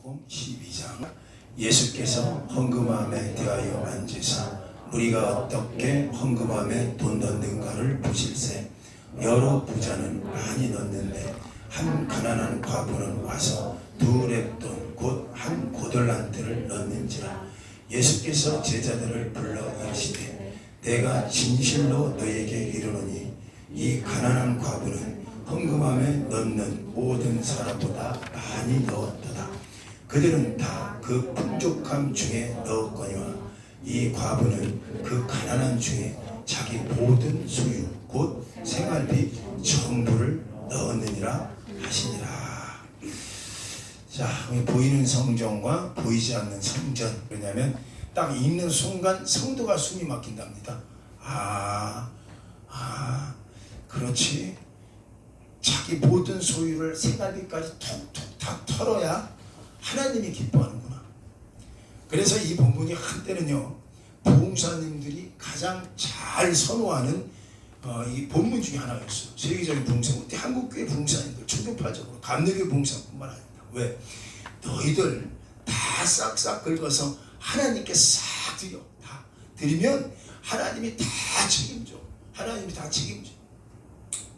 마태복음 12장 예수께서 헌금함에 대하여 앉으사 우리가 어떻게 헌금함에 돈 넣는가를 보실세 여러 부자는 많이 넣는데 한 가난한 과부는 와서 두 렙돈 곧 한 고들란트를 넣는지라. 예수께서 제자들을 불러 이르시되 내가 진실로 너에게 이르노니 이 가난한 과부는 헌금함에 넣는 모든 사람보다 많이 넣었도다. 그들은 다 그 풍족함 중에 넣었거니와 이 과부는 그 가난한 중에 자기 모든 소유 곧 생활비 전부를 넣었느니라 하시니라. 자, 보이는 성전과 보이지 않는 성전. 왜냐하면 딱 읽는 순간 성도가 숨이 막힌답니다. 그렇지. 자기 모든 소유를 생활비까지 톡톡 다 털어야 하나님이 기뻐하는구나. 그래서 이 본문이 한때는요, 부흥사님들이 가장 잘 선호하는 이 본문 중에 하나였어요. 세계적인 부흥사, 한국교회 부흥사님들 충격파적으로 감리교회 부흥사뿐만 아니라. 왜? 너희들 다 싹싹 긁어서 하나님께 싹 드려. 다 드리면 하나님이 다 책임져. 하나님이 다 책임져.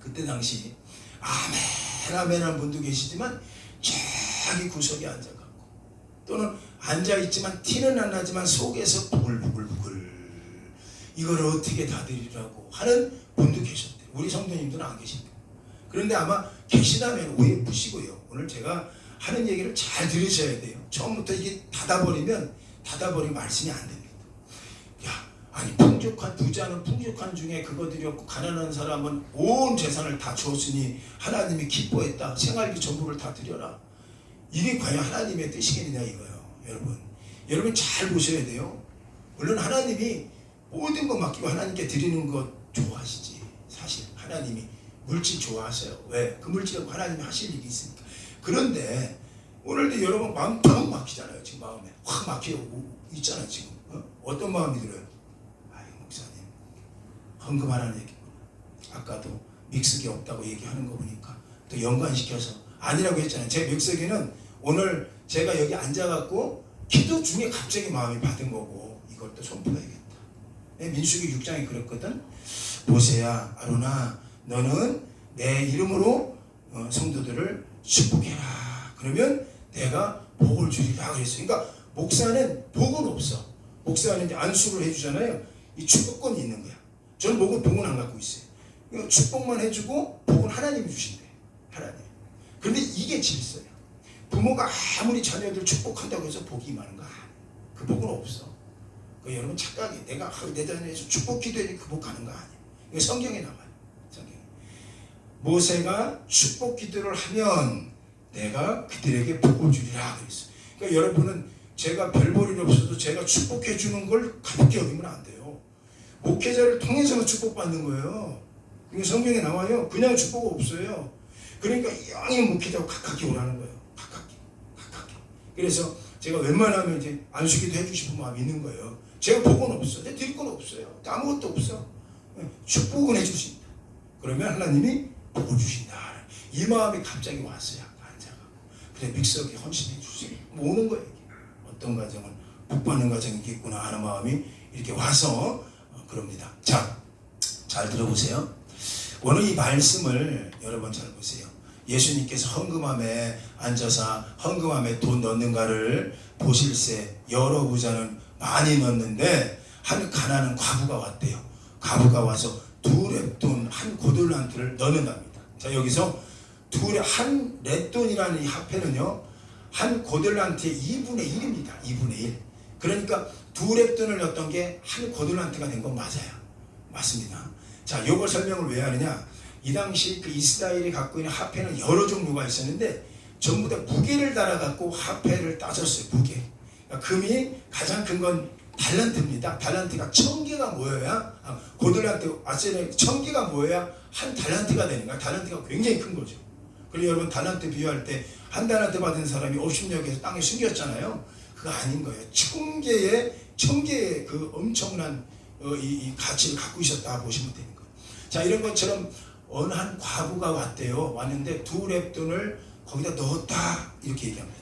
그때 당시 아멘 아멘 한 분도 계시지만 저기 구석에 앉아갖고 또는 앉아있지만 티는 안 나지만 속에서 부글부글 이걸 어떻게 다 드리라고 하는 분도 계셨대요. 우리 성도님들은 안 계십니다. 그런데 아마 계시다면 오해 푸시고요. 오늘 제가 하는 얘기를 잘 들으셔야 돼요. 처음부터 이게 닫아버리면 말씀이 안 됩니다. 아니 풍족한 부자는 풍족한 중에 그거 드렸고 가난한 사람은 온 재산을 다 줬으니 하나님이 기뻐했다. 생활비 전부를 다 드려라. 이게 과연 하나님의 뜻이겠느냐 이거예요. 여러분 잘 보셔야 돼요. 물론 하나님이 모든 거 맡기고 하나님께 드리는 것 좋아하시지. 사실 하나님이 물질 좋아하세요. 왜? 그 물질하고 하나님이 하실 일이 있으니까. 그런데 오늘도 여러분 마음 팍 막히잖아요. 지금 마음에 확 막히고 있잖아요. 지금 어떤 마음이 들어요? 목사님 헌금하라는 얘기구나. 아까도 믹스기 없다고 얘기하는 거 보니까 또 연관시켜서 아니라고 했잖아요. 제 믹스기는 오늘 제가 여기 앉아갖고 기도 중에 갑자기 마음이 받은 거고 이걸 또 선포해야겠다. 민수기 6장에 그랬거든. 모세야 아로나 너는 내 이름으로 성도들을 축복해라. 그러면 내가 복을 주리라 그랬어요. 그러니까 목사는 복은 없어. 목사는 이제 안수를 해주잖아요. 이 축복권이 있는 거야. 저는 복은 안 갖고 있어요. 축복만 해주고 복은 하나님이 주신대. 하나님. 그런데 이게 질서야. 부모가 아무리 자녀들 축복한다고 해서 복이 많은 거 아니야. 그 복은 없어. 여러분 착각이 내가 내 자녀에서 축복 기도해 그 복 가는 거 아니야. 이거 성경에 나와요. 성경에. 모세가 축복 기도를 하면 내가 그들에게 복을 주리라 그랬어. 그러니까 여러분은 제가 별 볼 일 없어도 제가 축복해 주는 걸 가볍게 여기면 안 돼요. 목회자를 통해서 축복받는 거예요. 이거 성경에 나와요. 그냥 축복 없어요. 그러니까 영이 목회자고 가깝게 오라는 거예요. 가깝게. 그래서 제가 웬만하면 이제 안수기도 해주시고 마음이 있는 거예요. 제가 복은 없어. 내 드릴 건 없어요. 아무것도 없어. 축복은 해주신다. 그러면 하나님이 복을 주신다. 이 마음이 갑자기 왔어요. 앉아가고. 그래 믹서기 헌신해 주세요. 뭐 오는 거예요. 어떤 가정은 복 받는 가정이 있겠구나 하는 마음이 이렇게 와서 그럽니다. 자, 잘 들어보세요. 오늘 이 말씀을 여러분 잘 보세요. 예수님께서 헌금함에 앉아서 헌금함에 돈 넣는가를 보실세 여러 부자는 많이 넣는데 한 가난한 과부가 왔대요. 과부가 와서 두 렙돈 한 고들란트를 넣는답니다. 자, 여기서 한 렙돈이라는 이 화폐는요, 한 고들란트의 2분의 1입니다. 2분의 1. 그러니까 두 렙돈을 넣었던 게 한 고들란트가 된 건 맞아요. 맞습니다. 자, 요걸 설명을 왜 하느냐? 이 당시 그 이스라엘이 갖고 있는 화폐는 여러 종류가 있었는데 전부 다 무게를 달아갖고 화폐를 따졌어요. 무게. 그러니까 금이 가장 큰 건 달란트입니다. 달란트가 1000개가 모여야 고들란트 아세네 1000개가 모여야 한 달란트가 되는 거야. 달란트가 굉장히 큰 거죠. 그리고 여러분 달란트 비유할 때 한 달란트 받은 사람이 50력에서 땅에 숨겼잖아요. 그거 아닌 거예요. 1000개의 그 엄청난 이 가치를 갖고 있었다 보시면 되는 거예요. 자, 이런 것처럼 어느 한 과부가 왔대요. 왔는데 두 렙돈을 거기다 넣었다 이렇게 얘기합니다.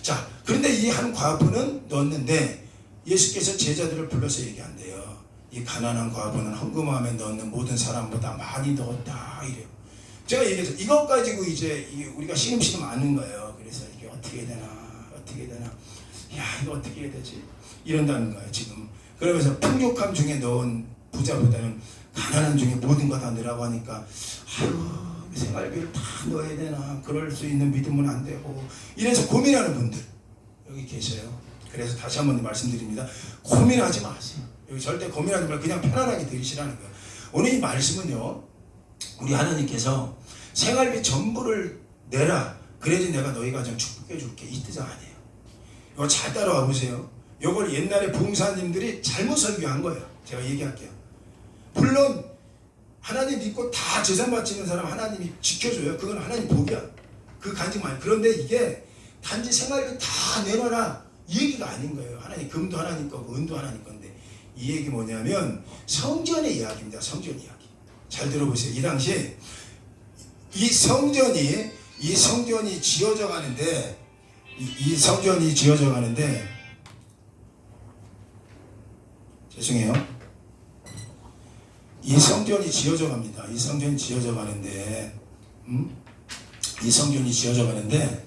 자, 그런데 이 한 과부는 넣었는데 예수께서 제자들을 불러서 얘기한대요. 이 가난한 과부는 헌금함에 넣는 모든 사람보다 많이 넣었다 이래요. 제가 얘기해서 이것 가지고 이제 우리가 시금시금 아는 거예요. 그래서 이게 어떻게 해야 되나 야 이거 어떻게 해야 되지 이런다는 거예요 지금. 그러면서 풍족함 중에 넣은 부자보다는 가난한 중에 모든 거 다 넣으라고 하니까 아유 생활비를 다 넣어야 되나, 그럴 수 있는 믿음은 안 되고, 이래서 고민하는 분들 여기 계셔요. 그래서 다시 한번 말씀드립니다. 고민하지 마세요. 여기 절대 고민하지 말고 그냥 편안하게 들으시라는 거예요. 오늘 이 말씀은요, 우리 하나님께서 생활비 전부를 내라, 그래야지 내가 너희 가정 축복해 줄게, 이 뜻은 아니에요. 이거 잘 따라와 보세요. 이걸 옛날에 부흥사님들이 잘못 설교한 거예요. 제가 얘기할게요. 물론 하나님 믿고 다 재산 바치는 사람 하나님이 지켜줘요. 그건 하나님 복이야. 그 간증 많이. 그런데 이게 단지 생활비 다 내놔라 이 얘기가 아닌 거예요. 하나님 금도 하나님 거고 은도 하나님 건데, 이 얘기 뭐냐면 성전의 이야기입니다. 성전 이야기. 잘 들어보세요. 이 당시에 이 성전이 지어져 가는데, 이 성전이 지어져 가는데, 죄송해요. 이 성전이 지어져 갑니다. 이 성전이 지어져 가는데, 이 성전이 지어져 가는데,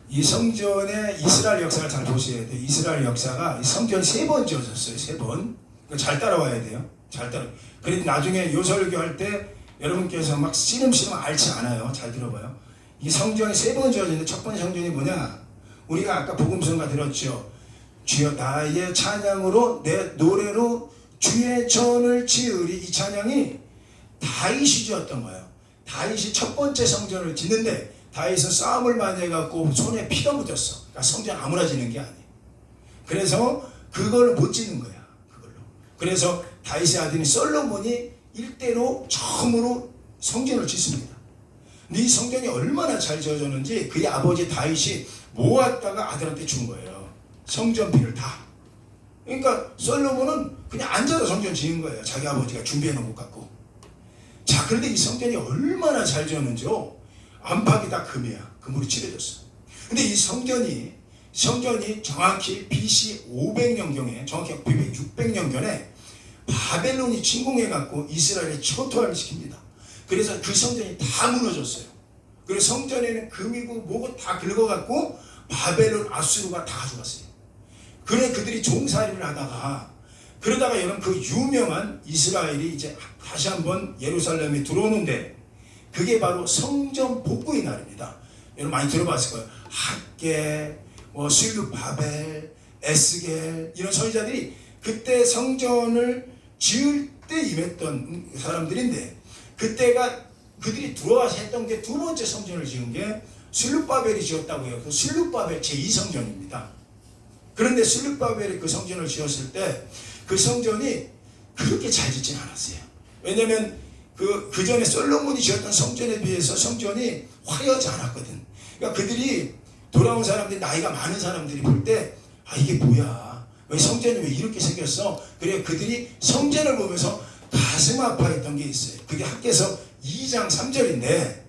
이 성전의 이스라엘 역사를 잘 보셔야 돼요. 이스라엘 역사가 이 성전이 3번 지어졌어요. 3번. 잘 따라와야 돼요. 잘 따라. 그런데 나중에 요설교 할 때 여러분께서 막 씨름씨름 앓지 않아요. 잘 들어봐요. 이 성전이 3번 지어졌는데, 첫 번째 성전이 뭐냐? 우리가 아까 복음성가 들었죠. 주여 나의 찬양으로 내 노래로 주의 전을 지으리. 이 찬양이 다윗이 지었던 거예요. 다윗이 첫 번째 성전을 짓는데 다윗은 싸움을 많이 해갖고 손에 피가 묻었어. 그러니까 성전 아무나 짓는 게 아니에요. 그래서 그걸 못 짓는 거야. 그걸로. 그래서 다윗의 아들인 솔로몬이 일대로 처음으로 성전을 짓습니다. 근데 이 성전이 얼마나 잘 지어졌는지 그의 아버지 다윗이 모았다가 아들한테 준 거예요. 성전비를 다. 그러니까 솔로몬은 그냥 앉아서 성전 지은 거예요. 자기 아버지가 준비해 놓은 것 같고. 자, 그런데 이 성전이 얼마나 잘 지었는지요. 안팎이 다 금이야. 금으로 칠해졌어. 근데 이 성전이 정확히 BC 500년경에, 정확히 600년경에 바벨론이 침공해갖고 이스라엘에 초토화를 시킵니다. 그래서 그 성전이 다 무너졌어요. 그리고 성전에는 금이고 뭐고 다 긁어갖고 바벨론 아수르가 다 가져갔어요. 그래 그들이 종살이를 하다가, 그러다가 여러분 그 유명한 이스라엘이 이제 다시 한번 예루살렘에 들어오는데, 그게 바로 성전 복구의 날입니다. 여러분 많이 들어봤을 거예요. 학계, 슬룹바벨, 에스겔, 이런 선지자들이 그때 성전을 지을 때 임했던 사람들인데, 그때가 그들이 들어와서 했던 게 두 번째 성전을 지은 게 슬룹바벨이 지었다고 해요. 그 슬룹바벨 제2성전입니다. 그런데 슬룹바벨이 그 성전을 지었을 때 그 성전이 그렇게 잘 짓진 않았어요. 왜냐면 그 전에 솔로몬이 지었던 성전에 비해서 성전이 화려하지 않았거든. 그러니까 그들이 돌아온 사람들이, 나이가 많은 사람들이 볼 때, 아 이게 뭐야, 왜 성전이 왜 이렇게 생겼어? 그래 그들이 성전을 보면서 가슴 아파했던 게 있어요. 그게 학개서 2장 3절인데,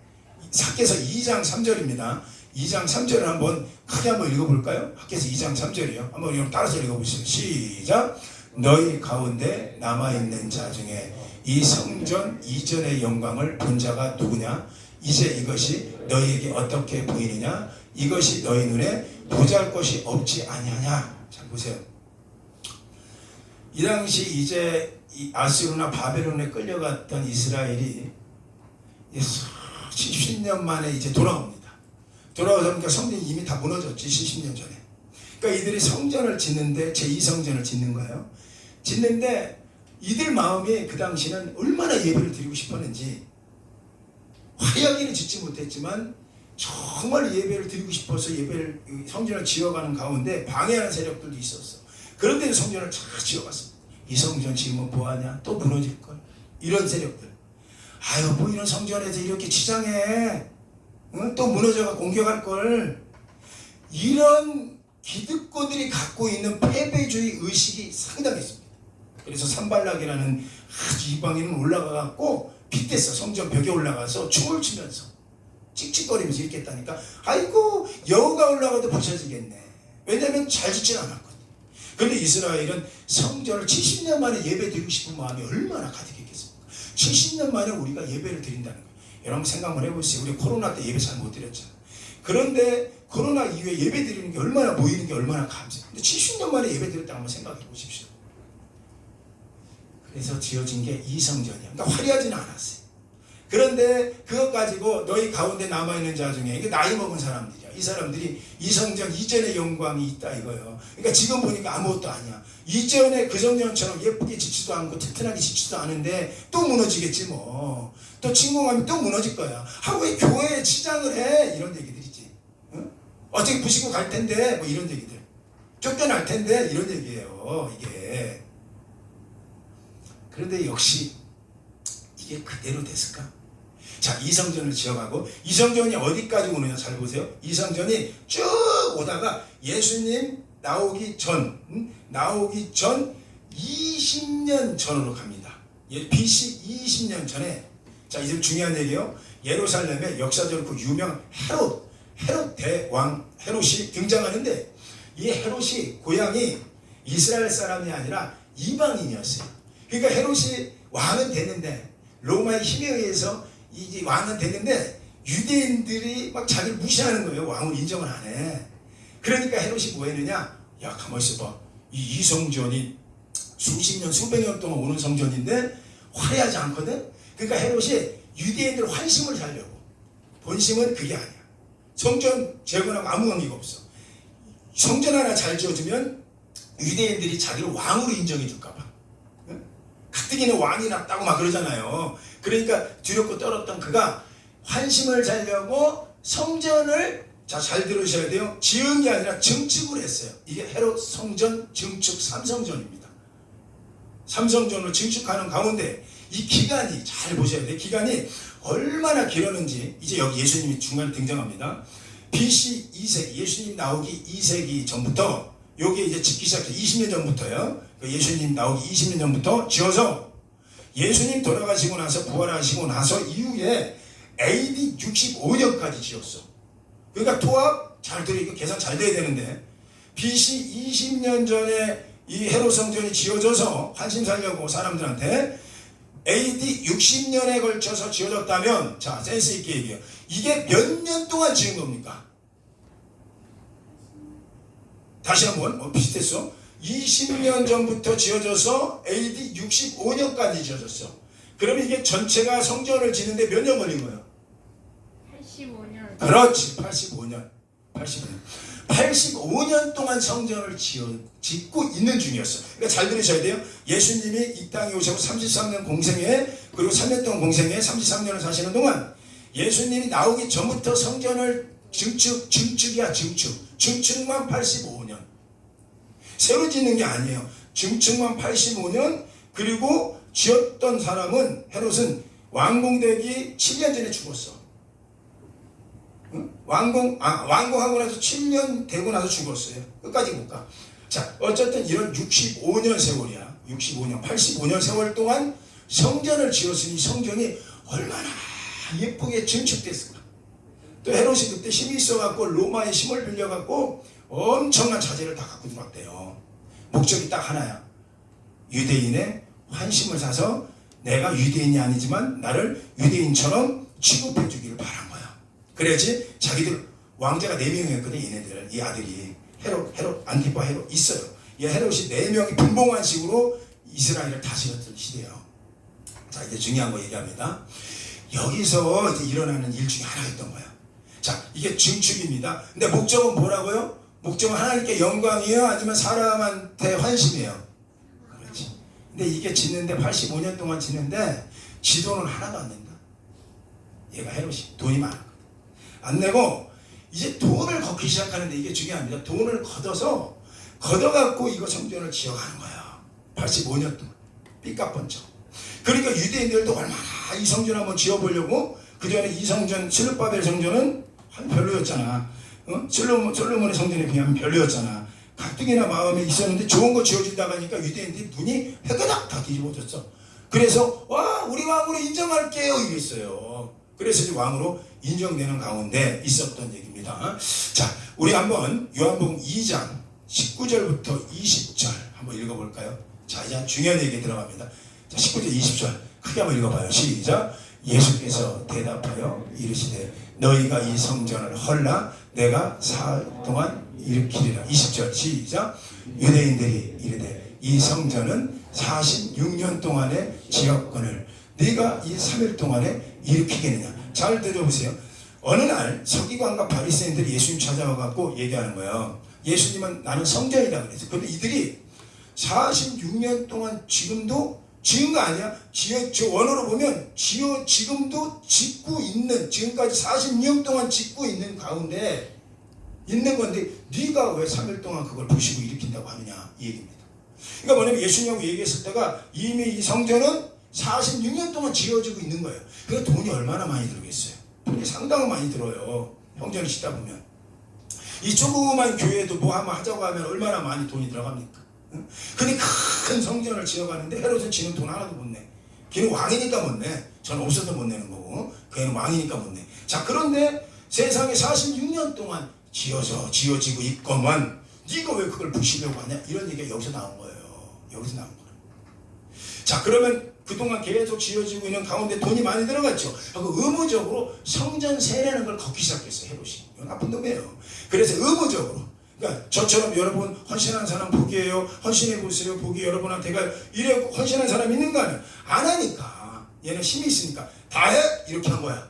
학개서 2장 3절입니다. 2장 3절을 한번 크게 한번 읽어볼까요? 학개서 2장 3절이요. 한번 여러분 따라서 읽어보시죠. 시작. 너희 가운데 남아있는 자 중에 이 성전 이전의 영광을 본 자가 누구냐? 이제 이것이 너희에게 어떻게 보이느냐? 이것이 너희 눈에 보잘것이 없지 아니하냐? 잘 보세요. 이 당시 이제 아수르나 바벨론에 끌려갔던 이스라엘이 70년 만에 이제 돌아옵니다. 돌아와서 그러니까 성전이 이미 다 무너졌지, 70년 전에. 그러니까 이들이 성전을 짓는데, 제2성전을 짓는 거예요. 짓는데 이들 마음이 그 당시는 얼마나 예배를 드리고 싶었는지, 화려하게는 짓지 못했지만 정말 예배를 드리고 싶어서 성전을 지어가는 가운데 방해하는 세력들도 있었어. 그런데도 성전을 잘 지어갔습니다. 이 성전 지으면 뭐하냐? 또 무너질걸. 이런 세력들. 아유 뭐 이런 성전에서 이렇게 치장해, 또 무너져가 공격할걸. 이런 기득권들이 갖고 있는 패배주의 의식이 상당했습니다. 그래서 산발락이라는 아주 이방인은 올라가갖고 빗댔어. 성전 벽에 올라가서 춤을 추면서 찍찍거리면서 이렇게 했다니까. 아이고 여우가 올라가도 부셔지겠네. 왜냐하면 잘 짓진 않았거든. 그런데 이스라엘은 성전을 70년 만에 예배 드리고 싶은 마음이 얼마나 가득했겠습니까? 70년 만에 우리가 예배를 드린다는 거예요. 여러분 생각을 해보세요. 우리 코로나 때 예배 잘 못 드렸잖아요. 그런데 코로나 이후에 예배 드리는 게 얼마나 모이는 게 얼마나 감사해요. 근데 70년 만에 예배 드렸다고 한번 생각해 보십시오. 그래서 지어진 게 이 성전이야. 그러니까 화려하지는 않았어요. 그런데 그것 가지고 너희 가운데 남아있는 자 중에 이게 나이 먹은 사람들이야. 이 사람들이 이 성전 이전의 영광이 있다 이거예요. 그러니까 지금 보니까 아무것도 아니야. 이전에 그 성전처럼 예쁘게 짓지도 않고 튼튼하게 짓지도 않은데 또 무너지겠지 뭐. 또 침공하면 또 무너질 거야. 아, 왜 교회에 치장을 해? 이런 얘기들이지. 응? 어차피 부시고 갈 텐데 뭐 이런 얘기들. 쫓겨날 텐데 이런 얘기예요. 이게. 그런데 역시 이게 그대로 됐을까? 자, 이 성전을 지어가고 이 성전이 어디까지 오느냐 잘 보세요. 이 성전이 쭉 오다가 예수님 나오기 전 20년 전으로 갑니다. BC 20년 전에. 자, 이제 중요한 얘기예요. 예루살렘에 역사적으로 그 유명 헤롯 대왕 헤롯이 등장하는데 이 헤롯이 고향이 이스라엘 사람이 아니라 이방인이었어요. 그러니까 헤롯이 왕은 되는데 로마의 힘에 의해서 이제 왕은 되는데 유대인들이 막 자기를 무시하는 거예요. 왕을 인정을 안 해. 그러니까 헤롯이 뭐 했느냐? 야, 가만히 있어봐. 이 성전이 수십 년, 수백 년 동안 오는 성전인데 화려하지 않거든? 그러니까 헤롯이 유대인들 환심을 살려고. 본심은 그게 아니야. 성전 재건하고 아무 관계가 없어. 성전 하나 잘 지어주면 유대인들이 자기를 왕으로 인정해 줄까 봐. 가뜩이나 왕이 났다고 막 그러잖아요. 그러니까 두렵고 떨었던 그가 환심을 살려고 성전을 잘 들으셔야 돼요. 지은 게 아니라 증축을 했어요. 이게 헤롯 성전 증축 3성전입니다. 3성전을 증축하는 가운데 이 기간이 잘 보셔야 돼요. 기간이 얼마나 길었는지 이제 여기 예수님이 중간에 등장합니다. BC 2세기 예수님 나오기 2세기 전부터 여기 이제 짓기 시작해서 20년 전부터요. 예수님 나오기 20년 전부터 지어서 예수님 돌아가시고 나서 부활하시고 나서 이후에 AD 65년까지 지었어. 그러니까 토합 잘 들으니까 계산 잘 돼야 되는데 BC 20년 전에 이 헤롯 성전이 지어져서 환심 살려고 사람들한테 AD 60년에 걸쳐서 지어졌다면 자 센스 있게 얘기해요. 이게 몇 년 동안 지은 겁니까? 다시 한번 비슷했어. 20년 전부터 지어져서 AD 65년까지 지어졌어. 그러면 이게 전체가 성전을 짓는데 몇 년 걸린 거예요? 85년. 그렇지. 85년. 85년 동안 성전을 짓고 있는 중이었어. 그러니까 잘 들으셔야 돼요. 예수님이 이 땅에 오시고 33년 공생에 그리고 3년 동안 공생에 33년을 사시는 동안 예수님이 나오기 전부터 성전을 증축만 85년. 새로 짓는 게 아니에요. 증축만 85년. 그리고 지었던 사람은 헤롯은 왕궁되기 7년 전에 죽었어. 응? 왕궁하고 나서 7년 되고 나서 죽었어요. 끝까지 못 가. 자, 어쨌든 이런 65년 세월이야. 65년, 85년 세월 동안 성전을 지었으니 성전이 얼마나 예쁘게 증축됐을까. 또 헤롯이 그때 힘이 있어갖고 로마의 힘을 빌려갖고 엄청난 자재를 다 갖고 들어왔대요. 목적이 딱 하나야. 유대인의 환심을 사서 내가 유대인이 아니지만 나를 유대인처럼 취급해 주기를 바란 거야. 그래야지 자기들 왕자가 4명이었거든. 얘네들 이 아들이 헤롯 안티파 헤롯 있어요. 이 헤롯이 4명이 분봉한 식으로 이스라엘을 다스렸던 시대예요. 자, 이제 중요한 거 얘기합니다. 여기서 이제 일어나는 일 중에 하나였던 거야. 자, 이게 증축입니다. 근데 목적은 뭐라고요? 목적은 하나님께 영광이에요? 아니면 사람한테 환심이에요? 그렇지. 근데 이게 짓는데 85년 동안 짓는데 지도는 하나도 안 낸다. 얘가 헤롯이 돈이 많아. 안 내고 이제 돈을 걷기 시작하는데 이게 중요합니다. 돈을 걷어갖고 이거 성전을 지어가는 거야. 85년 동안 삐까뻔쩍. 그러니까 유대인들도 얼마나 이 성전 한번 지어보려고. 그 전에 이 성전 스룹바벨 성전은 별로였잖아. 솔로몬의 성전에 비하면 별로였잖아. 가뜩이나 마음에 있었는데 좋은 거 지어준다고 하니까 유대인들이 눈이 회그닥 다 뒤집어졌어. 그래서 와 우리 왕으로 인정할게요 이랬어요. 그래서 이제 왕으로 인정되는 가운데 있었던 얘기입니다. 자, 우리 한번 요한복음 2장 19절부터 20절 한번 읽어볼까요? 자, 이제 중요한 얘기 들어갑니다. 자, 19절 20절 크게 한번 읽어봐요. 시작. 예수께서 대답하여 이르시되 너희가 이 성전을 헐라 내가 사흘 동안 일으키리라. 20절 시작. 유대인들이 이르되 이 성전은 46년 동안의 지역권을 네가 이 3일 동안에 일으키겠느냐. 잘 들어보세요. 어느 날 서기관과 바리새인들이 예수님 찾아와 갖고 얘기하는 거예요. 예수님은 나는 성전이다 그랬어요. 그런데 이들이 46년 동안 지금도 지은 거 아니야? 저 원어로 보면 지금도 짓고 있는, 지금까지 46년 동안 짓고 있는 가운데 있는 건데 네가 왜 3일 동안 그걸 부시고 일으킨다고 하느냐 이 얘기입니다. 그러니까 뭐냐면 예수님하고 얘기했을 때가 이미 이 성전은 46년 동안 지어지고 있는 거예요. 그 돈이 얼마나 많이 들겠어요? 돈이 상당히 많이 들어요. 성전을 짓다 보면. 이 조그만 교회도 뭐 한번 하자고 하면 얼마나 많이 돈이 들어갑니까? 응? 근데 큰 성전을 지어가는데 헤롯은 지는 돈 하나도 못 내. 걔는 왕이니까 못 내. 저는 없어도 못 내는 거고. 걔는 왕이니까 못 내. 자, 그런데 세상에 46년 동안 지어지고 있건만 네가 왜 그걸 부시려고 하냐? 이런 얘기가 여기서 나온 거예요. 여기서 나온 거예요. 자, 그러면 그동안 계속 지어지고 있는 가운데 돈이 많이 들어갔죠. 하고 의무적으로 성전 세례는 걸 걷기 시작했어요. 헤롯이. 이건 나쁜 놈이에요. 그래서 의무적으로. 그러니까 저처럼 여러분 헌신한 사람 복이에요. 헌신해 보세요. 복이 여러분한테가 이래 헌신한 사람 있는가? 안 하니까. 얘는 힘이 있으니까 다 해? 이렇게 한 거야.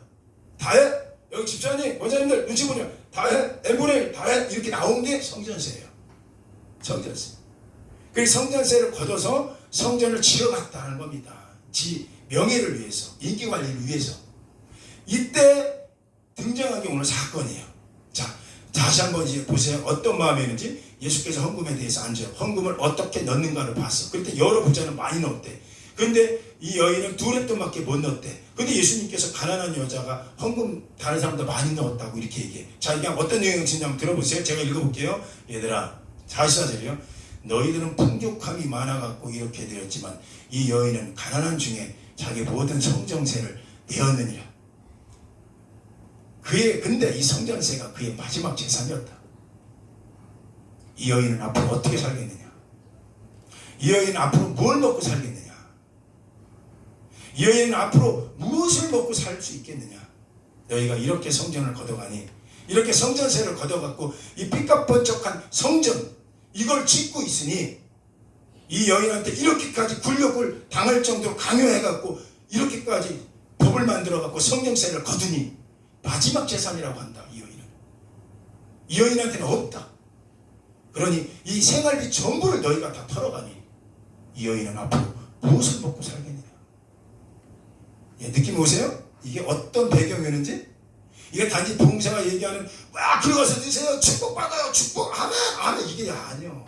다 해? 여기 집사님, 원장님들 눈치 보냐? 다 해? 엠보레 다 해? 이렇게 나온 게 성전세예요. 성전세. 그래서 성전세를 걷어서 성전을 지어갔다는 겁니다. 지 명예를 위해서, 인기 관리를 위해서. 이때 등장한 게 오늘 사건이에요. 자, 다시 한번 이제 보세요. 어떤 마음이었는지. 예수께서 헌금에 대해서 앉아요. 헌금을 어떻게 넣는가를 봤어. 그때 여러 부자는 많이 넣었대. 근데 이 여인은 두레돈밖에 못 넣었대. 근데 예수님께서 가난한 여자가 헌금 다른 사람보다 많이 넣었다고 이렇게 얘기해. 자, 이게 어떤 내용인지 한번 들어보세요. 제가 읽어볼게요. 얘들아, 44절이요. 너희들은 풍족함이 많아갖고 이렇게 되었지만 이 여인은 가난한 중에 자기 모든 성전세를 내었느니라. 근데 이 성전세가 그의 마지막 재산이었다. 이 여인은 앞으로 어떻게 살겠느냐? 이 여인은 앞으로 뭘 먹고 살겠느냐? 이 여인은 앞으로 무엇을 먹고 살 수 있겠느냐? 너희가 이렇게 성전을 걷어가니, 이렇게 성전세를 걷어갖고 이 삐까번쩍한 성전 이걸 짓고 있으니 이 여인한테 이렇게까지 굴욕을 당할 정도로 강요해갖고 이렇게까지 법을 만들어갖고 성전세를 거두니 마지막 재산이라고 한다. 이 여인은. 이 여인한테는 없다. 그러니 이 생활비 전부를 너희가 다 털어가니 이 여인은 앞으로 무엇을 먹고 살겠느냐. 예, 느낌 오세요? 이게 어떤 배경이었는지? 이게 단지 봉사가 얘기하는 와 들어가서 드세요 축복받아요 축복 아멘 이게 아니요.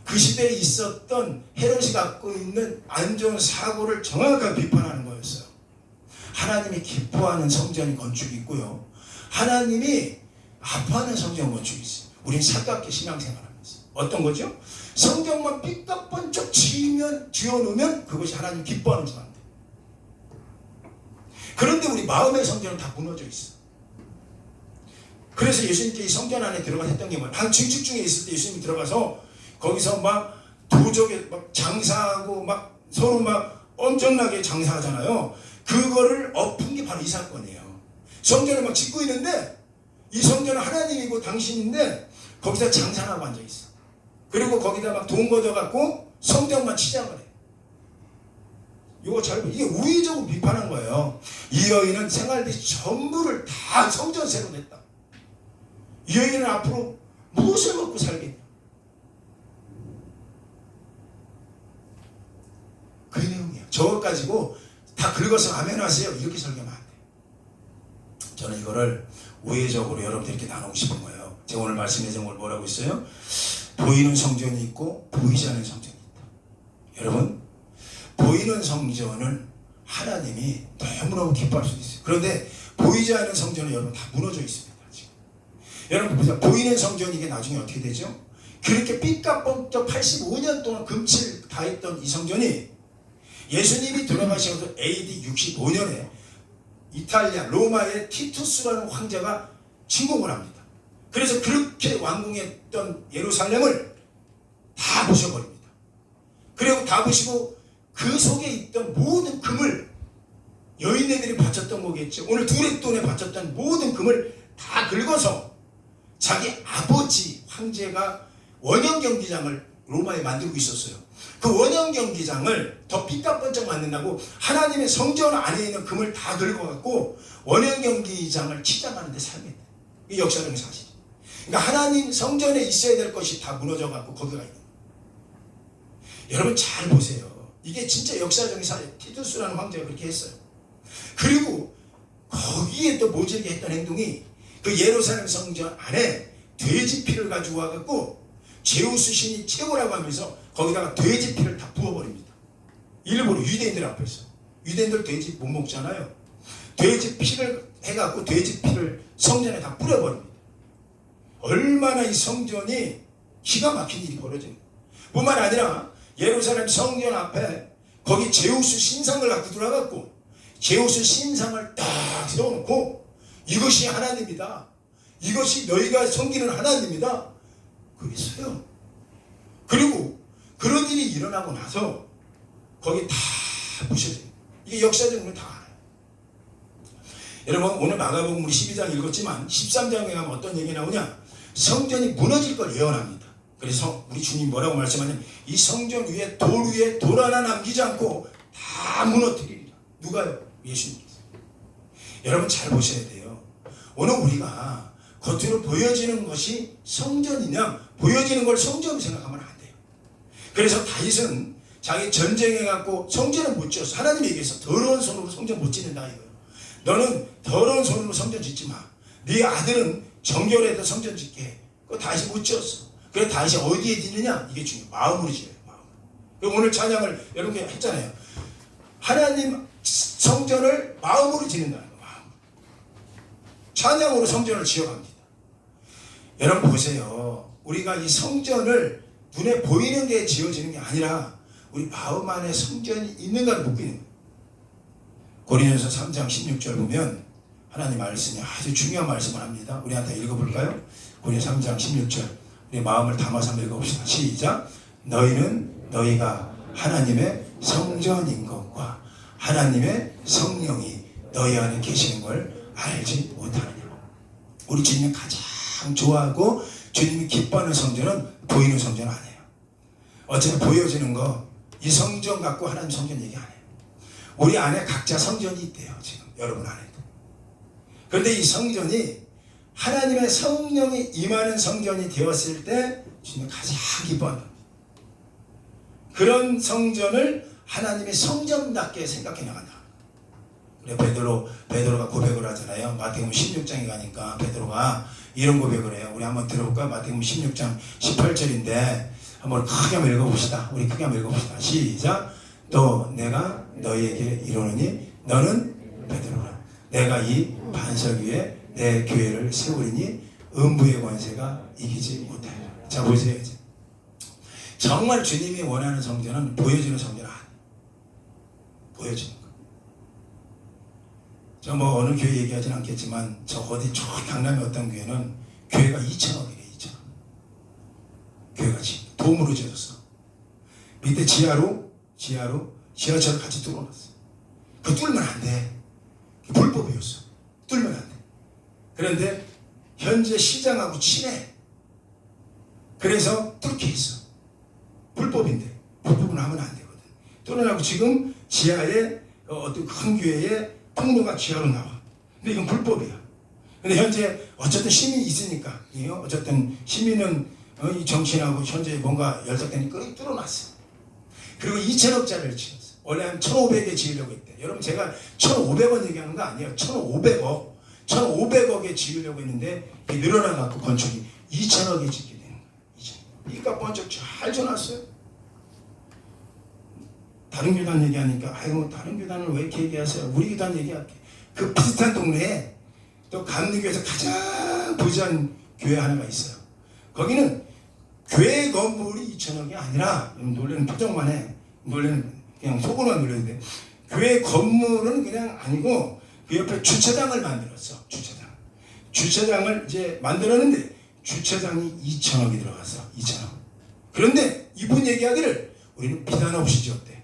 그 시대에 있었던 헤롯이 갖고 있는 안 좋은 사고를 정확하게 비판하는 거였어요. 하나님이 기뻐하는 성전 건축이 있고요, 하나님이 아파하는 성전 건축이 있어요. 우린 살갑게 신앙생활하면서 어떤 거죠? 성경만 삐까번쩍 지어놓으면 그것이 하나님 기뻐하는 줄 안돼. 그런데 우리 마음의 성전은 다 무너져 있어. 그래서 예수님께 이 성전 안에 들어가 했던 게 뭐야? 한 증축 중에 있을 때 예수님이 들어가서 거기서 막 도적에 막 장사하고 막 서로 막 엄청나게 장사하잖아요. 그거를 엎은 게 바로 이 사건이에요. 성전을 막 짓고 있는데 이 성전은 하나님이고 당신인데 거기다 장사하고 앉아 있어. 그리고 거기다 막 돈 걷어갖고 성전만 치장을 해. 이거 잘 이게 우의적으로 비판한 거예요. 이 여인은 생활비 전부를 다 성전세로 냈다. 이 여인은 앞으로 무엇을 먹고 살겠냐? 그 내용이에요. 저것 가지고 다 긁어서 아멘 하세요. 이렇게 설교하면 안 돼요. 저는 이거를 우회적으로 여러분들께 나누고 싶은 거예요. 제가 오늘 말씀의 제목을 뭐라고 했어요? 보이는 성전이 있고 보이지 않는 성전이 있다. 여러분, 보이는 성전은 하나님이 너무너무 기뻐할 수 있어요. 그런데 보이지 않는 성전은 여러분 다 무너져 있습니다. 지금. 여러분 보세요. 보이는 성전이 이게 나중에 어떻게 되죠? 그렇게 삐까뻔쩍 85년 동안 금칠 다 했던 이 성전이 예수님이 돌아가셔서 AD 65년에 이탈리아 로마의 티투스라는 황제가 침공을 합니다. 그래서 그렇게 완공했던 예루살렘을 다 부셔버립니다. 그리고 다 부시고 그 속에 있던 모든 금을 여인네들이 바쳤던 거겠죠. 오늘 두렛돈에 바쳤던 모든 금을 다 긁어서 자기 아버지 황제가 원형 경기장을 로마에 만들고 있었어요. 그 원형 경기장을 더 삐까뻔쩍 만든다고 하나님의 성전 안에 있는 금을 다 긁어갖고 원형 경기장을 치장하는 데 사용했대. 이 역사적인 사실이에요. 그러니까 하나님 성전에 있어야 될 것이 다 무너져갖고 거기가 있는 거예요. 여러분 잘 보세요. 이게 진짜 역사적인 사실. 티투스라는 황제가 그렇게 했어요. 그리고 거기에 또 모질게 했던 행동이 그 예루살렘 성전 안에 돼지 피를 가지고 와갖고 제우스 신이 최고라고 하면서 거기다가 돼지 피를 다 부어버립니다. 일부러 유대인들 앞에서. 유대인들 돼지 못 먹잖아요. 돼지 피를 해갖고 돼지 피를 성전에 다 뿌려버립니다. 얼마나 이 성전이 기가 막힌 일이 벌어지는 거예요. 뿐만 아니라 예루살렘 성전 앞에 거기 제우스 신상을 갖고 들어가갖고 제우스 신상을 딱 세워놓고 이것이 하나님이다. 이것이 너희가 섬기는 하나님이다. 그랬어요. 그리고 그런 일이 일어나고 나서 거기 다 부셔져요. 이게 역사적으로 다 알아요. 여러분 오늘 마가복음 우리 12장 읽었지만 13장에 가면 어떤 얘기 나오냐? 성전이 무너질 걸 예언합니다. 그래서 우리 주님 뭐라고 말씀하냐면 이 성전 위에 돌 하나 남기지 않고 다 무너뜨리리라. 누가요? 예수님께서. 여러분 잘 보셔야 돼요. 오늘 우리가 겉으로 보여지는 것이 성전이냐 보여지는 걸 성전으로 생각하면 안 돼요. 그래서 다윗은 자기 전쟁해갖고 성전을 못 지었어. 하나님이 얘기해서 더러운 손으로 성전 못 짓는다 이거예요. 너는 더러운 손으로 성전 짓지 마. 네 아들은 정결해서 성전 짓게 해. 그거 다윗이 못 지었어. 그래서 다윗이 어디에 짓느냐? 이게 중요해요. 마음으로 지어요. 마음으로. 그리고 오늘 찬양을 여러분께 했잖아요. 하나님 성전을 마음으로 짓는다는 거예요. 마음으로. 찬양으로 성전을 지어갑니다. 여러분 보세요. 우리가 이 성전을 눈에 보이는 게 지어지는 게 아니라 우리 마음 안에 성전이 있는가를 묻기는 거예요. 고린도서 3장 16절 보면 하나님 말씀이 아주 중요한 말씀을 합니다. 우리 한번 읽어볼까요? 고린도서 3장 16절 우리 마음을 담아서 한번 읽어봅시다. 시작. 너희는 너희가 하나님의 성전인 것과 하나님의 성령이 너희 안에 계시는 걸 알지 못하느냐. 우리 주님이 가장 좋아하고 주님이 기뻐하는 성전은 보이는 성전 아니에요. 어차피 보여지는 거 이 성전 갖고 하나님 성전 얘기 안 해요. 우리 안에 각자 성전이 있대요. 지금 여러분 안에도. 그런데 이 성전이 하나님의 성령이 임하는 성전이 되었을 때 주님이 가장 기뻐한다. 그런 성전을 하나님의 성전답게 생각해 나간다. 그래 베드로가 고백을 하잖아요. 마태복음 16장에 가니까 베드로가 이런 고백을 해요. 우리 한번 들어볼까? 마태복음 16장 18절인데 한번 크게 한번 읽어봅시다. 우리 크게 한번 읽어봅시다. 시작. 또 내가 너희에게 이르노니 너는 베드로라. 내가 이 반석 위에 내 교회를 세우리니 음부의 권세가 이기지 못하리라. 자 보세요. 이제 정말 주님이 원하는 성전은 보여지는 성전 아니에요. 보여지는 거. 저 뭐 어느 교회 얘기하진 않겠지만 저 어디 저 강남의 어떤 교회는 교회가 2천억이래. 2천억. 교회가 도움으로 지어졌어. 밑에 지하로 지하철을 같이 뚫어놨어. 그거 뚫으면 안 돼. 불법이었어. 뚫으면 안 돼. 그런데 현재 시장하고 친해. 그래서 뚫게 했어. 불법인데 불법은 하면 안 되거든. 뚫어놓고 지금 지하에 어떤 큰 교회에 통로가 지하로 나와. 근데 이건 불법이야. 근데 현재 어쨌든 시민이 있으니까 어쨌든 시민은 이 정치인하고 현재 뭔가 열악되니까 뚫어놨어. 그리고 2천억짜리를 지었어. 원래 한 1,500에 지으려고 했대. 여러분 제가 1,500원 얘기하는 거 아니에요. 1,500억. 1,500억에 지으려고 했는데 늘어나갖고 건축이 2천억에 짓게 되는 거예요. 2천억. 그러니까 번쩍 잘 줘놨어요. 다른 교단 얘기하니까 아이고 다른 교단을 왜 이렇게 얘기하세요? 우리 교단 얘기할게. 그 비슷한 동네에 또 강릉교에서 가장 부자한 교회 하나가 있어요. 거기는 교회 건물이 2천억이 아니라 놀래는 표정만 해. 놀래는 그냥 속으로만 놀래는데 교회 건물은 그냥 아니고 그 옆에 주차장을 만들었어. 주차장을 이제 만들었는데 주차장이 2천억이 들어갔어. 2천억. 그런데 이분 얘기하기를 우리는 비단 없이 지었대.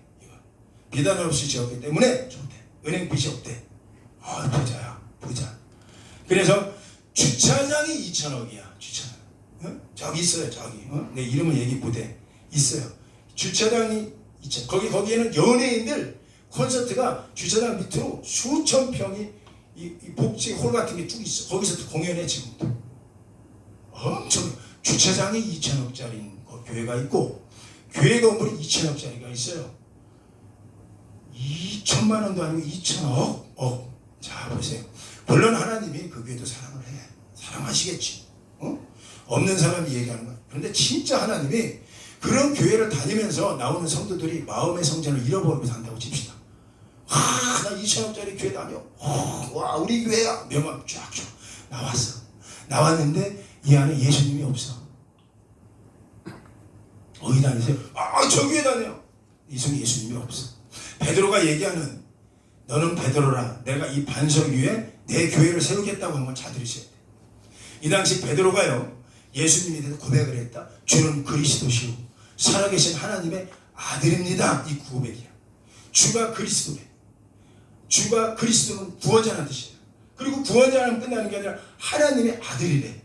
비단 없이 지었기 때문에 좋대. 은행 빚이 없대. 부자야, 부자. 그래서 주차장이 2천억이야. 주차장. 저기 있어요, 저기. 내 이름은 얘기 못해. 있어요. 주차장이 2천. 거기에는 연예인들 콘서트가 주차장 밑으로 수천 평이 이 복지 홀 같은 게 쭉 있어. 거기서 공연해 지금도. 엄청 주차장이 2천억짜리인 교회가 있고 교회 건물이 2천억짜리가 있어요. 2천만 원도 아니고 2천억. 자 보세요. 물론 하나님이 그 교회도 사랑을 해. 사랑하시겠지. 없는 사람이 얘기하는 거야. 그런데 진짜 하나님이 그런 교회를 다니면서 나오는 성도들이 마음의 성전을 잃어버리고 산다고 칩시다. 나 2천억짜리 교회 다녀. 와 우리 교회야. 명함 쫙쫙 나왔어. 나왔는데 이 안에 예수님이 없어. 어디 다니세요? 저 교회 다녀요. 이 속에 예수님이 없어. 베드로가 얘기하는 너는 베드로라. 내가 이 반석 위에 내 교회를 세우겠다고 하는 걸 잘 들으셔야 돼. 이 당시 베드로가요. 예수님에 대해서 고백을 했다. 주는 그리스도시오. 살아계신 하나님의 아들입니다. 이 고백이야. 주가 그리스도래. 주가 그리스도는 구원자라는 뜻이에요. 그리고 구원자라면 끝나는 게 아니라 하나님의 아들이래.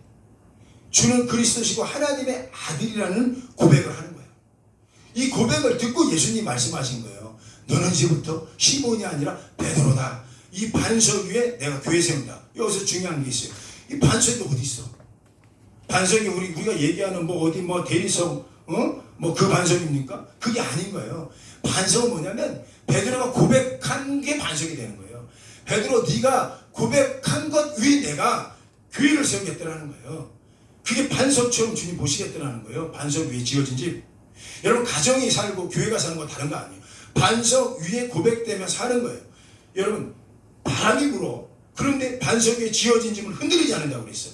주는 그리스도시고 하나님의 아들이라는 고백을 하는 거예요. 이 고백을 듣고 예수님이 말씀하신 거예요. 너는 이제부터 시몬이 아니라 베드로다. 이 반석 위에 내가 교회 세운다. 여기서 중요한 게 있어요. 이 반석이 어디 있어? 반석이 우리가 얘기하는 어디 대리석 그 반석입니까? 그게 아닌 거예요. 반석은 뭐냐면 베드로가 고백한 게 반석이 되는 거예요. 베드로 네가 고백한 것 위에 내가 교회를 세우겠다라는 거예요. 그게 반석처럼 주님 보시겠다라는 거예요. 반석 위에 지어진 집. 여러분 가정이 살고 교회가 사는 건 다른 거 아니에요. 반석 위에 고백되면 사는 거예요. 여러분 바람이 불어. 그런데 반석 위에 지어진 집을 흔들리지 않는다고 그랬어요.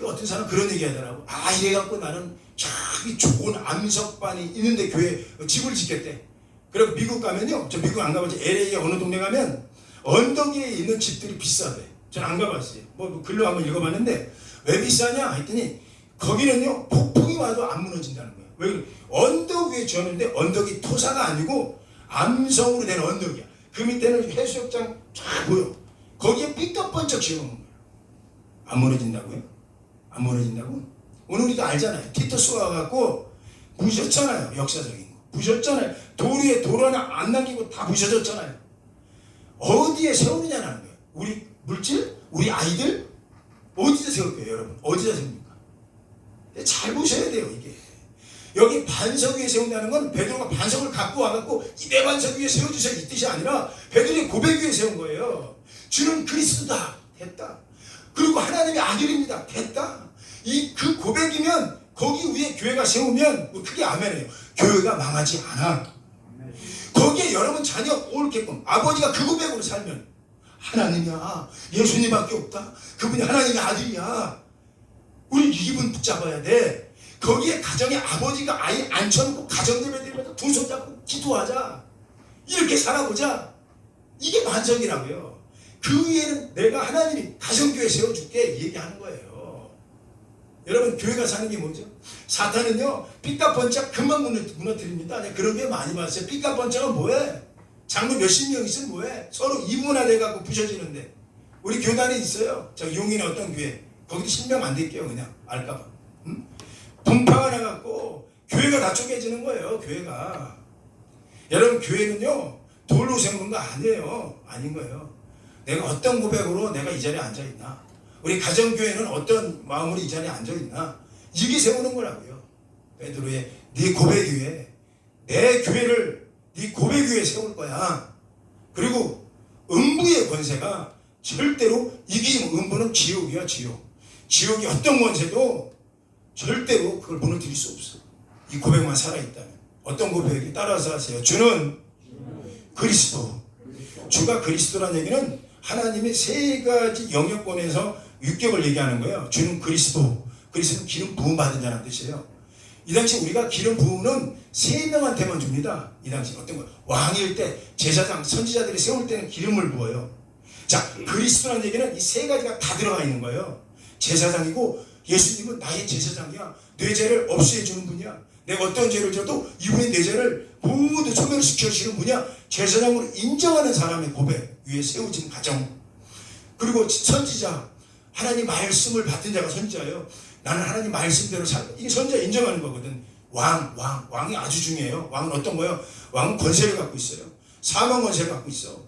어떤 사람 그런 얘기 하더라고. 이래갖고 나는 저기 좋은 암석반이 있는데 교회 집을 짓겠대. 그리고 미국 가면요. 저 미국 안 가봤지. LA 어느 동네 가면 언덕 위에 있는 집들이 비싸대. 전 안 가봤어요. 글로 한번 읽어봤는데 왜 비싸냐 했더니 거기는요. 폭풍이 와도 안 무너진다는 거예요. 왜 그래? 언덕 위에 지었는데 언덕이 토사가 아니고 암성으로 된 언덕이야. 그 밑에는 해수욕장 쫙 보여. 거기에 삐까번쩍 지어놓은 거예요. 안 무너진다고요? 안 무너진다고? 오늘 우리가 알잖아요. 티투스가 와갖고 부셨잖아요. 역사적인 거. 부셨잖아요. 돌 위에 돌 하나 안 남기고 다 부셔졌잖아요. 어디에 세우느냐는 거예요. 우리 물질? 우리 아이들? 어디서 세울 거예요, 여러분? 어디서 세웁니까? 잘 보셔야 돼요, 이게. 여기 반석 위에 세운다는 건 베드로가 반석을 갖고 와갖고 내 반석 위에 세워주세요 이 뜻이 아니라 베드로의 고백 위에 세운 거예요. 주는 그리스도다. 됐다. 그리고 하나님의 아들입니다. 됐다. 그 고백이면 거기 위에 교회가 세우면 크게 아멘해요. 교회가 망하지 않아. 거기에 여러분 자녀 옳게끔 아버지가 그 고백으로 살면 하나님이야. 예수님밖에 없다. 그분이 하나님의 아들이야. 우리 이분 붙잡아야 돼. 거기에 가정에 아버지가 아예 앉혀놓고 가정예배 드리면서 두 손 잡고 기도하자. 이렇게 살아보자. 이게 반석이라고요. 그 위에는 내가 하나님이 가정교회 세워줄게 얘기하는 거예요. 여러분 교회가 사는 게 뭐죠? 사탄은요 삐까번쩍 금방 무너뜨립니다. 그런 게 많이 봤어요. 삐까번쩍은 뭐해? 장로 몇십 명 있으면 뭐해? 서로 이분화돼갖고 부셔지는데 우리 교단에 있어요. 저 용인의 어떤 교회 거기도 신명 안 될게요. 그냥 알까봐. 분파가 나갖고 교회가 다 쪼개지는 거예요. 교회가. 여러분 교회는요 돌로 세우는 거 아니에요. 아닌 거예요. 내가 어떤 고백으로 내가 이 자리에 앉아있나? 우리 가정교회는 어떤 마음으로 이 자리에 앉아있나? 이게 세우는 거라고요. 베드로의 네 고백 위에 내 교회를 네 고백 위에 세울 거야. 그리고 음부의 권세가 절대로 이기지 못. 음부는 지옥이야. 지옥이 어떤 권세도 절대로 그걸 무너뜨릴 수 없어. 이 고백만 살아있다면. 어떤 고백이 따라서 하세요. 주는 그리스도. 주가 그리스도라는 얘기는 하나님의 세 가지 영역권에서 육격을 얘기하는 거예요. 주는 그리스도. 그리스도는 기름 부음 받은 자라는 뜻이에요. 이 당시 우리가 기름 부음은 세 명한테만 줍니다. 이 당시 어떤 거 왕일 때 제사장 선지자들이 세울 때는 기름을 부어요. 자, 그리스도라는 얘기는 이 세 가지가 다 들어가 있는 거예요. 제사장이고 예수님은 나의 제사장이야. 내 죄를 없애해 주는 분이야. 내가 어떤 죄를 져도 이분이 내 죄를 모두 소멸시켜 주시는 분이야. 제사장으로 인정하는 사람의 고백 위에 세워진 가정. 그리고 선지자, 하나님 말씀을 받은 자가 선지자예요. 나는 하나님 말씀대로 살. 이게 선지자 인정하는 거거든. 왕이 아주 중요해요. 왕은 어떤 거예요? 왕은 권세를 갖고 있어요. 사망 권세를 갖고 있어.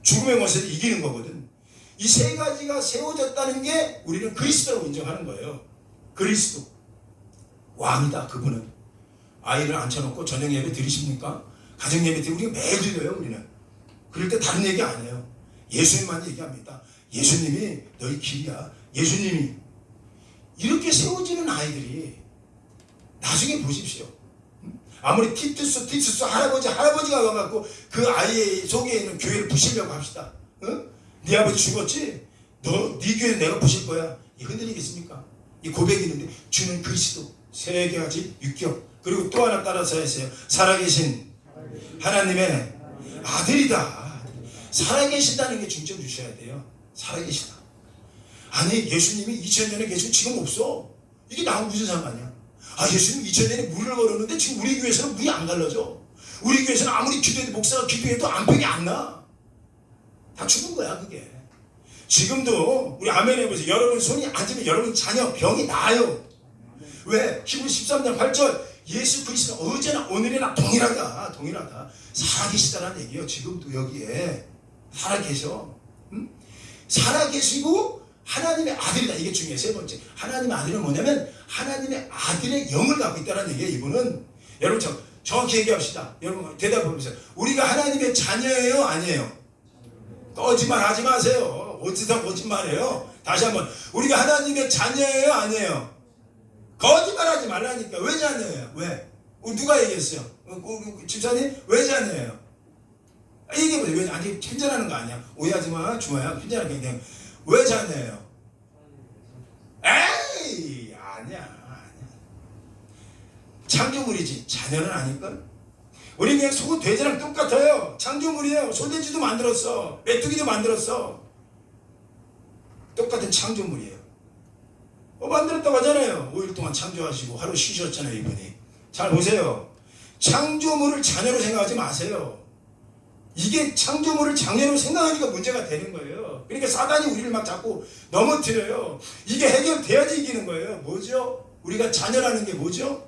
죽음의 권세를 이기는 거거든. 이 세 가지가 세워졌다는 게 우리는 그리스도라고 인정하는 거예요. 그리스도 왕이다. 그분은 아이를 앉혀놓고 저녁 예배 드리십니까? 가정 예배 때 우리가 매일 드려요. 우리는 그럴 때 다른 얘기 안 해요. 예수님만 얘기합니다. 예수님이 너희 길이야. 예수님이 이렇게 세워지는 아이들이 나중에 보십시오. 아무리 티투스 할아버지가 와갖고 그 아이의 속에 있는 교회를 부시려고 합시다. 네 아버지 죽었지? 네 교회 내가 부실 거야. 이 흔들리겠습니까? 이 고백이 있는데 주는 그리스도 세 가지 육격. 그리고 또 하나 따라서 했어요. 살아계신 하나님의 아들이다. 살아계신다는 게 중점 주셔야 돼요. 살아계시다. 아니 예수님이 2000년에 계시고 지금 없어. 이게 나하고 무슨 상관이야? 예수님 2000년에 물을 걸었는데 지금 우리 교회에서는 물이 안 갈라져. 우리 교회에서는 아무리 기도해도 목사가 기도해도 안병이 안 나. 다 죽은 거야 그게. 지금도 우리 아멘 해보세요. 여러분 손이 앉으면 여러분 자녀 병이 나아요. 왜? 히브리서 13장 8절 예수 그리스도는 어제나 오늘이나 동일하다. 살아계시다라는 얘기예요. 지금도 여기에 살아계셔. 살아계시고 하나님의 아들이다. 이게 중요해요. 세 번째, 하나님의 아들은 뭐냐면 하나님의 아들의 영을 갖고 있다는 얘기예요. 이분은 여러분 정확히 얘기합시다. 여러분 대답해보세요. 우리가 하나님의 자녀예요? 아니에요? 거짓말 하지 마세요. 어디서 거짓말해요? 다시 한번, 우리가 하나님의 자녀예요? 아니에요? 거짓말 하지 말라니까. 왜 자녀예요? 왜? 누가 얘기했어요? 집사님 왜 자녀예요? 얘기해보세요. 왜? 아니 편전하는 거 아니야. 오해하지 마. 주마야. 편전하게 그냥 왜 자녀예요? 에이 아니야. 창조물이지 자녀는 아닐걸? 우리 그냥 속은 돼지랑 똑같아요. 창조물이에요. 소돼지도 만들었어. 메뚜기도 만들었어. 똑같은 창조물이에요. 만들었다고 하잖아요. 5일 동안 창조하시고 하루 쉬셨잖아요. 이분이. 잘 보세요. 창조물을 자녀로 생각하지 마세요. 이게 창조물을 자녀로 생각하니까 문제가 되는 거예요. 그러니까 사단이 우리를 막 자꾸 넘어뜨려요. 이게 해결돼야지 이기는 거예요. 뭐죠? 우리가 자녀라는 게 뭐죠?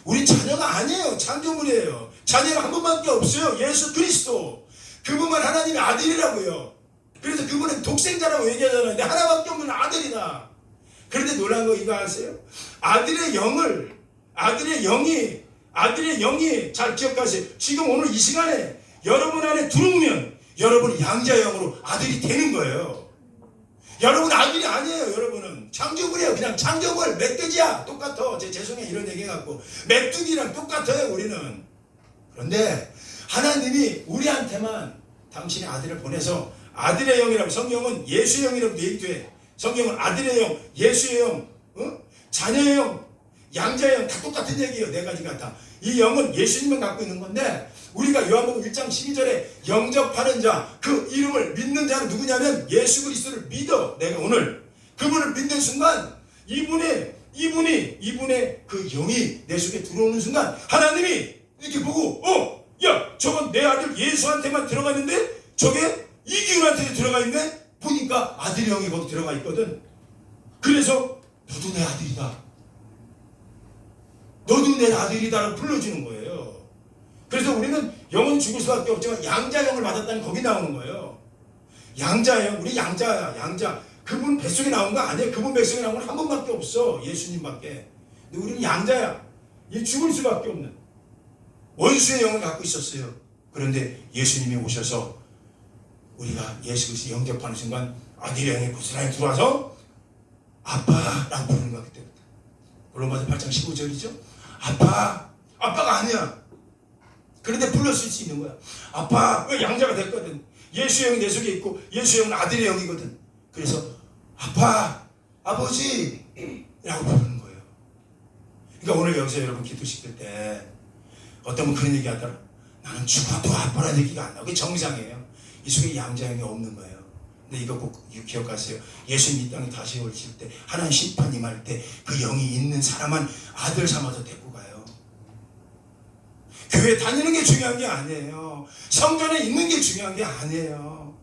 우리 자녀가 아니에요. 창조물이에요. 자녀가 한 분밖에 없어요. 예수 그리스도. 그분만 하나님의 아들이라고요. 그래서 그분은 독생자라고 얘기하잖아요. 근데 하나밖에 없는 아들이다. 그런데 놀란 거 이거 아세요? 아들의 영이 잘 기억하세요. 지금 오늘 이 시간에 여러분 안에 들어오면 여러분이 양자의 영으로 아들이 되는 거예요. 여러분 아들이 아니에요. 여러분은 창조물이에요. 그냥 창조물. 멧돼지야 똑같아. 죄송해요 이런 얘기 해갖고 메뚜기랑 똑같아요. 우리는. 그런데 하나님이 우리한테만 당신의 아들을 보내서 아들의 영이라고, 성경은 예수의 영이라고 얘기도 해. 성경은 아들의 영, 예수의 영, 자녀의 영, 양자의 영 다 똑같은 얘기예요. 네 가지가 다. 이 영은 예수님만 갖고 있는 건데 우리가 요한복음 1장 12절에 영접하는 자, 그 이름을 믿는 자는 누구냐면 예수 그리스도를 믿어. 내가 오늘 그분을 믿는 순간 이분의 그 영이 내 속에 들어오는 순간 하나님이 이렇게 보고 야 저건 내 아들 예수한테만 들어가 있는데 저게 이기훈한테 들어가 있네. 보니까 아들의 영이 거기 들어가 있거든. 그래서 너도 내 아들이다. 너도 내 아들이다라고 불러주는 거예요. 그래서 우리는 영은 죽을 수밖에 없지만 양자영을 받았다는 거기 나오는 거예요. 양자영, 우리 양자야. 양자. 그분 뱃속에 나온 거 아니에요. 그분 뱃속에 나온 건 한 분밖에 없어. 예수님밖에. 근데 우리는 양자야. 이 죽을 수밖에 없는 원수의 영을 갖고 있었어요. 그런데 예수님이 오셔서 우리가 예수 그리스도 영접하는 순간 아들의 영이 고스란히 들어와서 아빠라고 부르는 거야. 그때부터. 로마서 8장 15절이죠. 아빠가 아니야. 그런데 불렀을 수 있는 거야. 아빠. 왜? 양자가 됐거든. 예수의 영이 내 속에 있고 예수의 영은 아들의 영이거든. 그래서 아빠, 아버지 라고 부르는 거예요. 그러니까 오늘 여기서 여러분 기도시킬 때 어떤 분 그런 얘기 하더라. 나는 죽어도 아빠라는 얘기가 안 나와. 그게 정상이에요. 이 속에 양자영이 없는 거예요. 근데 이거 꼭 기억하세요. 예수님 이 땅에 다시 오실 때 하나님 심판 임할 때 그 영이 있는 사람만 아들 삼아서 데리고 가요. 교회 다니는 게 중요한 게 아니에요. 성전에 있는 게 중요한 게 아니에요.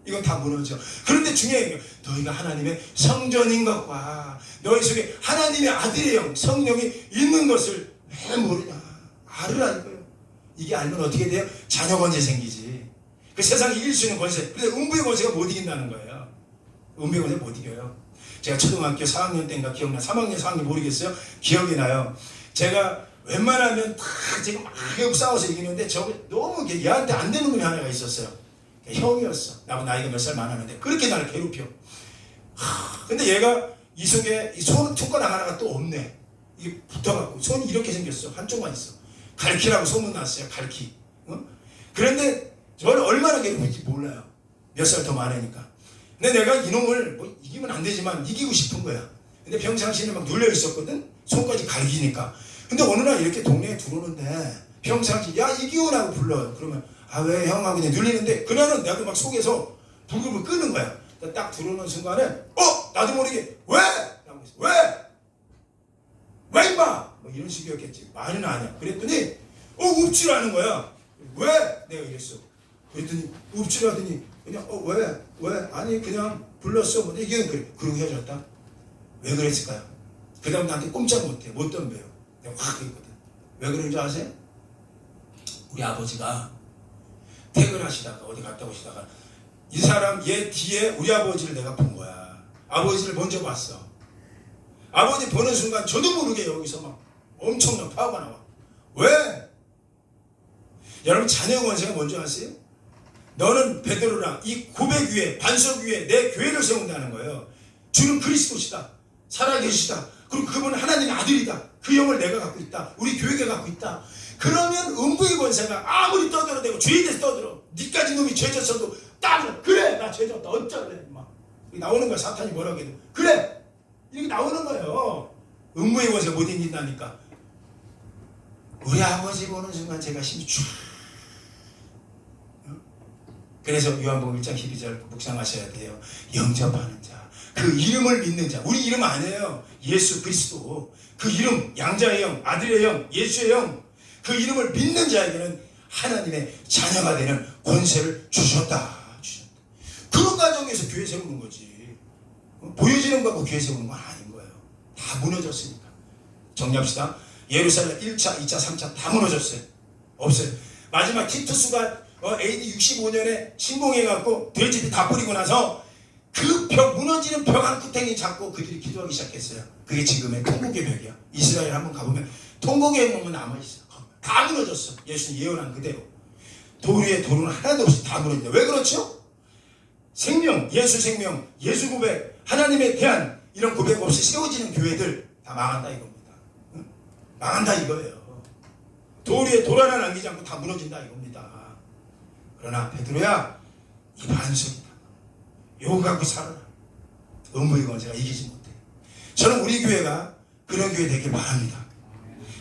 이건 다 무너져. 그런데 중요한 게 너희가 하나님의 성전인 것과 너희 속에 하나님의 아들의 영, 성령이 있는 것을 왜 모르냐. 알으라 이거예요. 이게 알면 어떻게 돼요? 자녀 권세 생기지. 그 세상에 이길 수 있는 권세. 근데 음부의 권세가 못 이긴다는 거예요. 음부의 권세 못 이겨요. 제가 초등학교 4학년 때인가 기억나. 3학년 4학년 모르겠어요. 기억이 나요. 제가 웬만하면 다 지금 막 싸워서 이기는데 저거 너무 얘한테 안 되는 분이 하나가 있었어요. 형이었어. 나보다 나이가 몇 살 많았는데 그렇게 나를 괴롭혀. 근데 얘가 이 속에 이 손 툭거나 하나가 또 없네. 이게 붙어갖고 손이 이렇게 생겼어. 한쪽만 있어. 갈키라고 소문 났어요. 갈키. 그런데 저를 얼마나 괴롭힐지 몰라요. 몇 살 더 많으니까. 근데 내가 이놈을 뭐 이기면 안 되지만 이기고 싶은 거야. 근데 평상시에 막 눌려 있었거든. 손까지 갈기니까. 근데 어느 날 이렇게 동네에 들어오는데 평상시 야 이기훈하고 불러요. 그러면 아 왜 형 하고 그냥 눌리는데 그날은 나도 막 속에서 불금을 끄는 거야. 딱 들어오는 순간에 나도 모르게 왜? 라고 했어. 왜? 왜 임마? 뭐 이런 식이었겠지. 말은 아니야. 그랬더니 읍질하는 거야. 왜? 내가 이랬어. 그랬더니 읍질하더니 그냥 왜? 왜? 아니 그냥 불렀어. 뭐 이게 그래. 그러고 헤어졌다. 왜 그랬을까요? 그 다음 나한테 꼼짝 못해. 못 덤벼요. 내가 확 그랬거든. 왜 그런지 아세요? 우리 아버지가 퇴근하시다가 어디 갔다 오시다가 이 사람 얘 뒤에 우리 아버지를 내가 본 거야. 아버지를 먼저 봤어. 아버지 보는 순간 저도 모르게 여기서 막 엄청난 파워가 나와. 왜? 여러분 자녀 권세가 뭔지 아세요? 너는 베드로라 이 고백 위에 반석 위에 내 교회를 세운다는 거예요. 주는 그리스도시다. 살아계시다. 그리고 그분은 하나님의 아들이다. 그 영을 내가 갖고 있다. 우리 교회가 갖고 있다. 그러면 음부의 권세가 아무리 떠들어대고 죄에 대해서 떠들어. 니까지 놈이 죄졌어도 따져. 그래 나 죄졌다. 어쩌래. 막 나오는 거야. 사탄이 뭐라고 해도. 그래. 이렇게 나오는 거예요. 음부의 권세 못 이긴다니까. 우리 아버지 보는 순간 제가 힘이 쫙. 그래서 요한복음 1장 12절 묵상하셔야 돼요. 영접하는 자. 그 이름을 믿는 자. 우리 이름 아니에요. 예수 그리스도. 그 이름 양자의 영, 아들의 영, 예수의 영. 그 이름을 믿는 자에게는 하나님의 자녀가 되는 권세를 주셨다. 그런 과정에서 교회 세우는 거지. 보여지는 거고 교회 세우는 건 아닌 거예요. 다 무너졌으니까. 정리합시다. 예루살렘 1차, 2차, 3차 다 무너졌어요. 없어요. 마지막 티투스가 AD 65년에 침공해갖고 돼지비 다 뿌리고 나서 그 벽, 무너지는 벽 한 구탱이 잡고 그들이 기도하기 시작했어요. 그게 지금의 통곡의 벽이야. 이스라엘 한번 가보면 통곡의 벽은 남아있어. 다 무너졌어. 예수님 예언한 그대로. 돌 위에 돌은 하나도 없이 다 무너진다. 왜 그렇죠? 생명, 예수 생명, 예수 고백, 하나님에 대한 이런 고백 없이 세워지는 교회들 다 망한다 이겁니다. 응? 망한다 이거예요. 돌 위에 돌 하나 남기지 않고 다 무너진다 이겁니다. 그러나 베드로야 이 반석이다. 요거 갖고 살아라. 음부의 권세가 이기지 못해. 저는 우리 교회가 그런 교회 되길 바랍니다.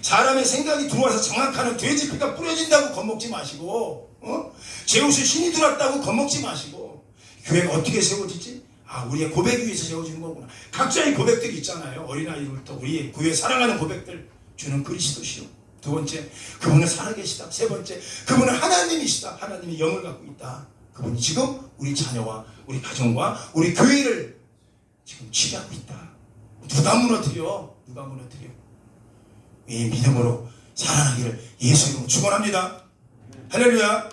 사람의 생각이 들어와서 정확하는 돼지피가 뿌려진다고 겁먹지 마시고 제우스 신이 들어왔다고 겁먹지 마시고 교회가 어떻게 세워지지? 우리의 고백 위에서 세워지는 거구나. 각자의 고백들이 있잖아요. 어린아이부터 우리의 교회 사랑하는 고백들. 주는 그리스도시요. 두 번째, 그분은 살아계시다. 세 번째, 그분은 하나님이시다. 하나님의 영을 갖고 있다. 그분이 지금 우리 자녀와 우리 가정과 우리 교회를 지금 치유하고 있다. 누가 무너뜨려? 누가 무너뜨려? 이 믿음으로 살아나기를 예수 이름으로 축원합니다. 할렐루야.